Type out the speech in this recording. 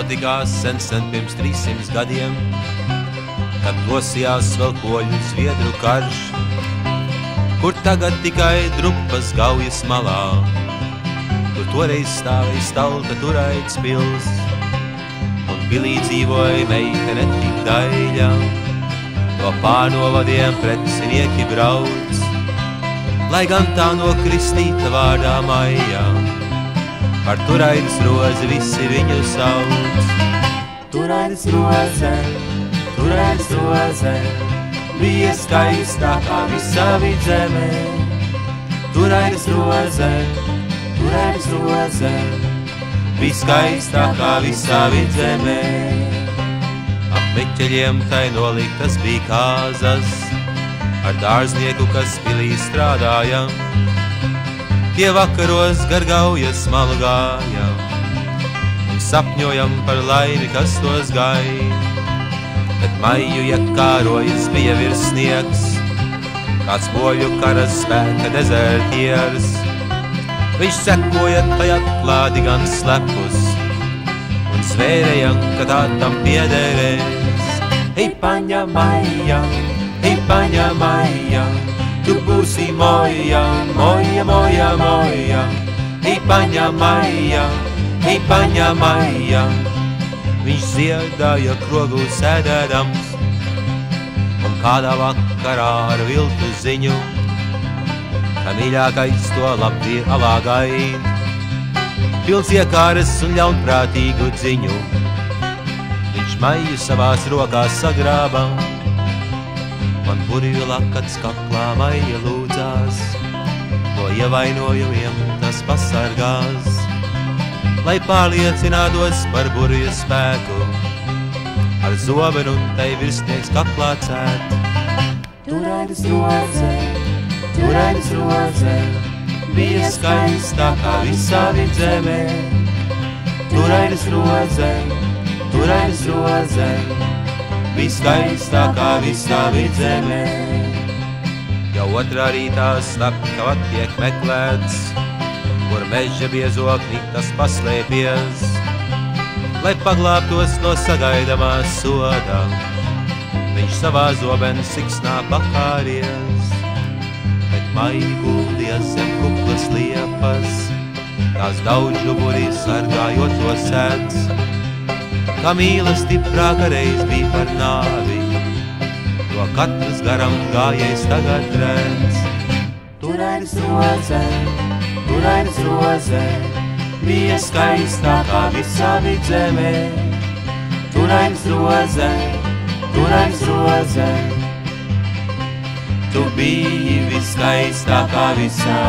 notikās sen pirms 300 gadiem, kad plosījās vēl poļu zviedru karš, kur tagad tikai drupas gaujas malā, kur toreiz stāvēja stalta Turaids pils, un pilī dzīvoja meitene tik daļa, no pārnovadiem precinieki brauc, lai gan tā no kristīta vārdā Maija, par Turaidas rozi visi viņu sauc. Turaidas roze, bija skaistākā visā vidzemē. Turaidas roze, bija skaistākā visā vidzemē. Ap meķeļiem tai noliktas bija kāzas, ar dārznieku, kas pilī strādāja. Tie vakaros gar gaujas malu gāja, un sapņojam par laimi, kas tos gaida. Bet maiju iekārojas bija virsnieks, kāds poļu karas spēka dezertieris. Viņš sekoja tai atklāti gan slepus, un svērēja, ka tā tam piederēs. Ei, paņa Maija, tu būsi moja, moja, moja, moja. Ei, paņa Maija, viņš ziedāja krogū sēdēdams, un kādā vakarā ar viltu ziņu, ka mīļākais to labdie alā gaida. Pilns iekāras un ļaunprātīgu dziņu, viņš Maiju savās rokās sagrāba. Man burvju lakats kaklā Maija lūdzās, no ievainojumiem tas pasargās. Lai pārliecinātos par burvju spēku, ar zobenu un tai virsnieks kaklā cēt. Turaidas roze, bija skaistākā visā vidzemē. Turaidas roze, bija skaistākā visā vidzemē. Jau otrā rītā slepkavā tiek meklēts, kur meža biezoknī tas paslēpies, lai paglābtos no sagaidamā soda. Viņš savā zobens siksnā pakāries, bet Maija guldījās zem kuklas liepas, tās daudz žugurī sargājot to sēdz. Kā mīlestība reiz bija par nāvi, to katrs garam gājējs tagad redz. Turaidas roze, bija skaistākā visā vidzemē. Turaidas roze, tu biji viskaistākā visā